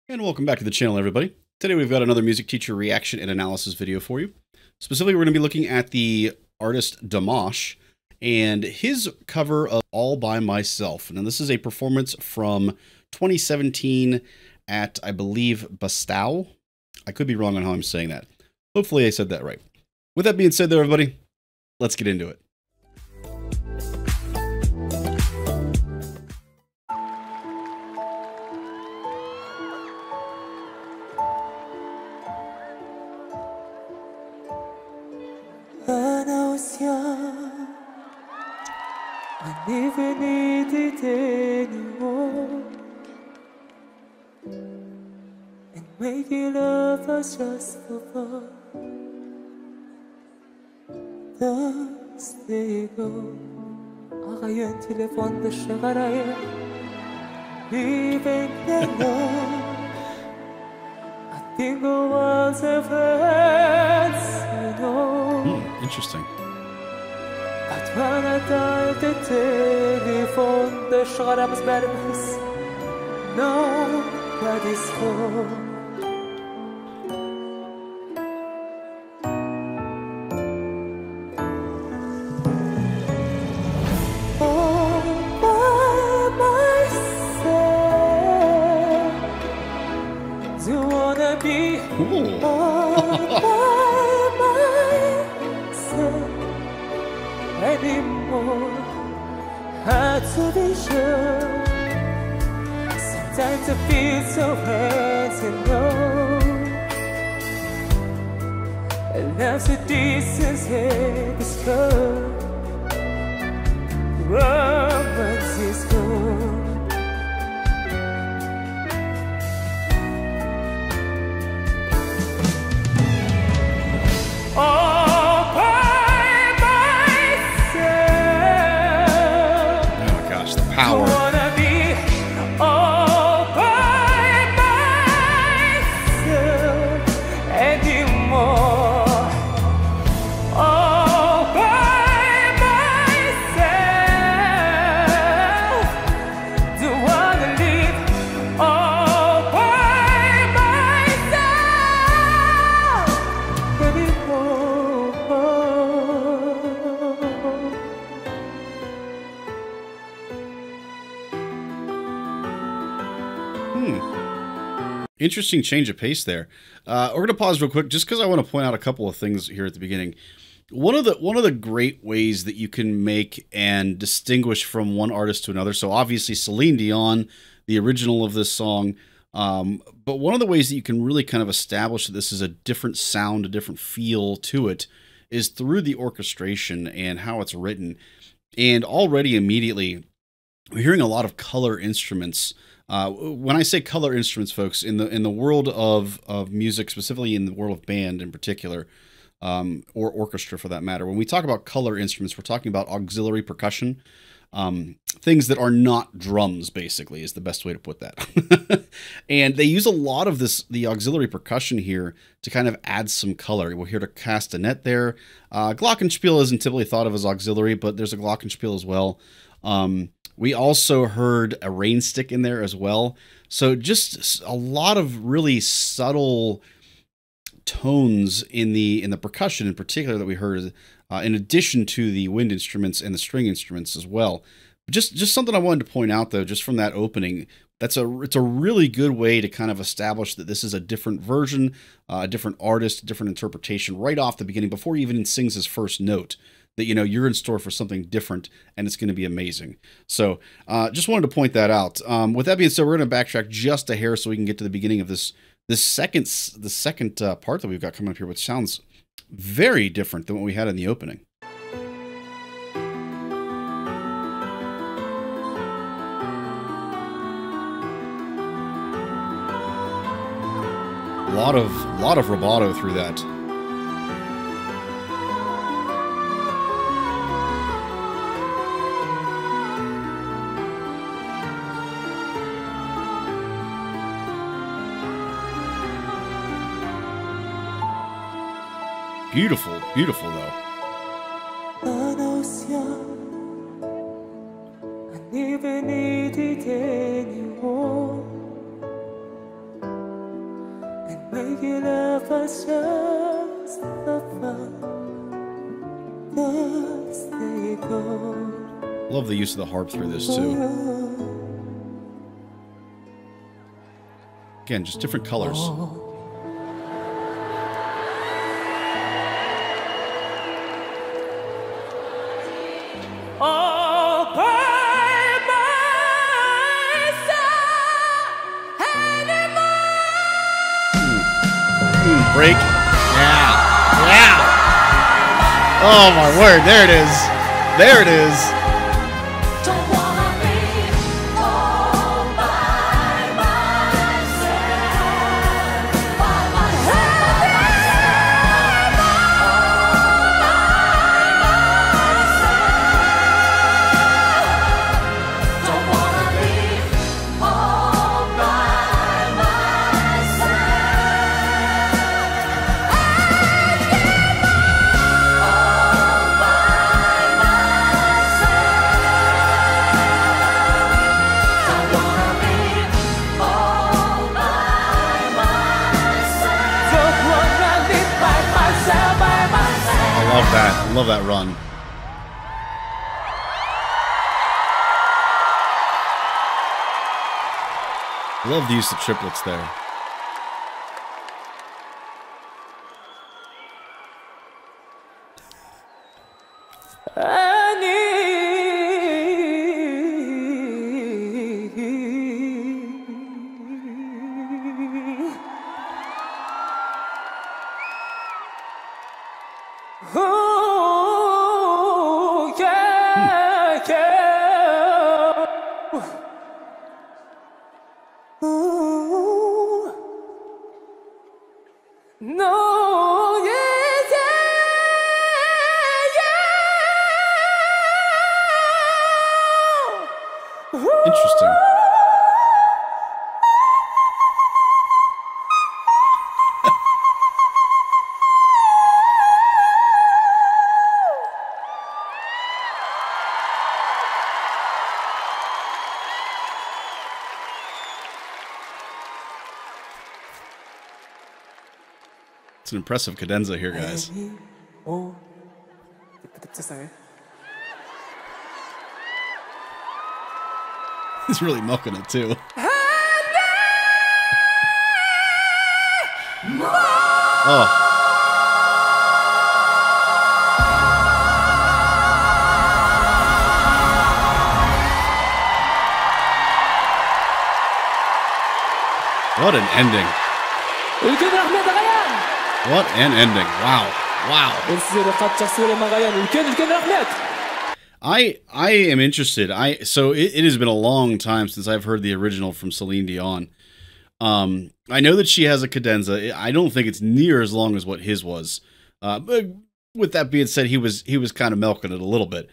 And welcome back to the channel, everybody. Today we've got another music teacher reaction and analysis video for you. Specifically, we're going to be looking at the artist Dimash and his cover of All By Myself. Now, this is a performance from 2017 at, I believe, Bastow. I could be wrong on how I'm saying that. Hopefully I said that right. With that being said, though, everybody, let's get into it. أنا وصيام عني بنيتي تاني and making love us just for fun. Thus they go. Ağayan telefonda şagaraya leaving the love. I think I was a friend, you know. Interesting. But when I dialed the telephone, the şagarımız vermez. Nobody's home. Anymore, hard to be sure. Sometimes I feel so bad to know. Love's a distance head is cold. Romance is cold. Power. Wanna be all by myself anymore. All by myself. Don't wanna live all by myself anymore. Interesting change of pace there. We're going to pause real quick just because I want to point out a couple of things here at the beginning. One of the great ways that you can make and distinguish from one artist to another. So obviously Celine Dion, the original of this song. But one of the ways that you can really kind of establish that this is a different sound, a different feel to it, is through the orchestration and how it's written. And already immediately, we're hearing a lot of color instruments. When I say color instruments, folks, in the world of music, specifically in the world of band in particular, or orchestra for that matter, when we talk about color instruments, we're talking about auxiliary percussion, things that are not drums, basically, is the best way to put that. And they use a lot of the auxiliary percussion here to kind of add some color. We'll hear the castanet there. Glockenspiel isn't typically thought of as auxiliary, but there's a glockenspiel as well. We also heard a rain stick in there as well. So just a lot of really subtle tones in the percussion in particular that we heard, in addition to the wind instruments and the string instruments as well. Just something I wanted to point out, though, just from that opening. It's a really good way to kind of establish that this is a different version, a different artist, a different interpretation right off the beginning before he even sings his first note. That, you know, you're in store for something different and it's going to be amazing. So just wanted to point that out. With that being said, we're going to backtrack just a hair so we can get to the beginning of the second part that we've got coming up here, which sounds very different than what we had in the opening. A lot of rubato through that. Beautiful, beautiful though. and making love was just the fun. Thus they go. Love the use of the harp through this too. Again, just different colors. All by myself anymore. Break. Yeah. Yeah. Oh my word. There it is. There it is. Don't wanna be all by myself. By myself. Don't wanna be all by I love that. I love that run. I love the use of triplets there. Oh, yeah, yeah. Ooh. No, yeah, yeah, yeah. Interesting. It's an impressive cadenza here, guys. Oh. He's really milking it too. Oh. What an ending. үлкен рахмет ағайын. What an ending. Wow. Wow. Сіздерді қатты жақсы көремін ағайын. Үлкен рахмет. I am interested. So it has been a long time since I've heard the original from Celine Dion. I know that she has a cadenza. I don't think it's near as long as what his was. But with that being said, he was kind of milking it a little bit.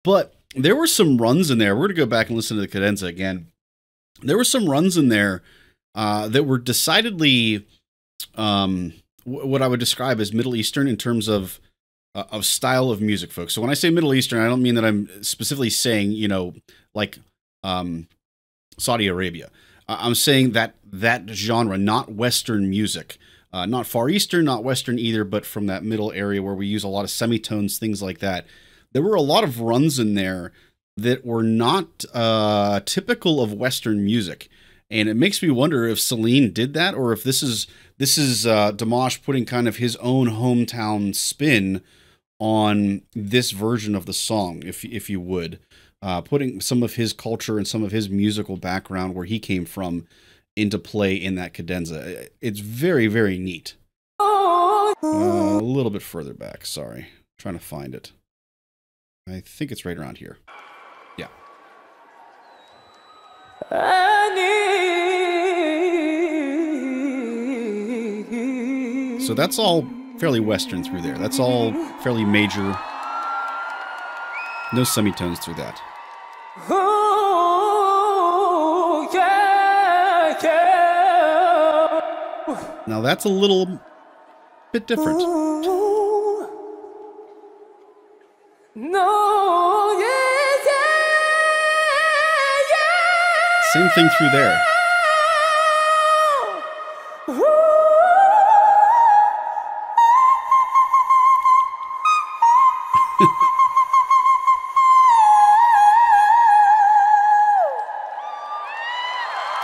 But there were some runs in there. We're going to go back and listen to the cadenza again. There were some runs in there that were decidedly what I would describe as Middle Eastern in terms of style of music, folks. So when I say Middle Eastern, I don't mean that I'm specifically saying, like Saudi Arabia. I'm saying that genre, not Western music, not Far Eastern, not Western either, but from that middle area where we use a lot of semitones, things like that. There were a lot of runs in there that were not typical of Western music. And it makes me wonder if Celine did that, or if this is Dimash putting kind of his own hometown spin on this version of the song, if you would, putting some of his culture and some of his musical background where he came from into play in that cadenza. It's very, very neat. A little bit further back. Sorry, I'm trying to find it. I think it's right around here. Yeah. So that's all fairly Western through there. That's all fairly major. No semitones through that. Oh, yeah, yeah. Now that's a little bit different. No, yeah, yeah. Same thing through there. Ooh.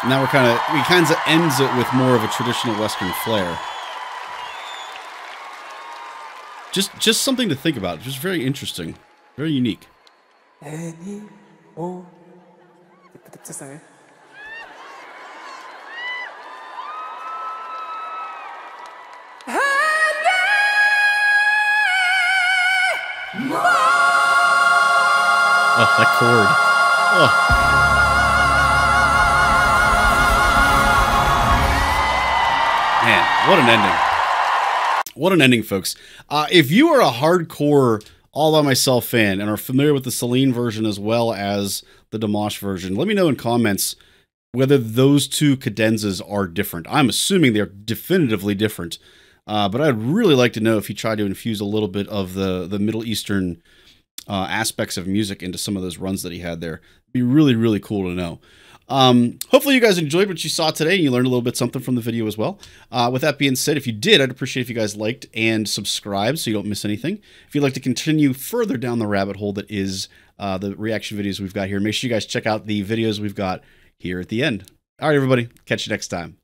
Now we kind of ends it with more of a traditional Western flair. Just something to think about. Just very interesting, very unique. anymore. 됐어요. Oh, that chord. Oh. Man, what an ending. What an ending, folks. If you are a hardcore All By Myself fan and are familiar with the Celine version as well as the Dimash version, let me know in comments whether those two cadenzas are different. I'm assuming they're definitively different, but I'd really like to know if you try to infuse a little bit of the Middle Eastern aspects of music into some of those runs that he had there. It'd be really, really cool to know. Hopefully you guys enjoyed what you saw today and you learned a little bit something from the video as well. With that being said, if you did, I'd appreciate if you guys liked and subscribed so you don't miss anything. If you'd like to continue further down the rabbit hole that is the reaction videos we've got here, make sure you guys check out the videos we've got here at the end. All right, everybody. Catch you next time.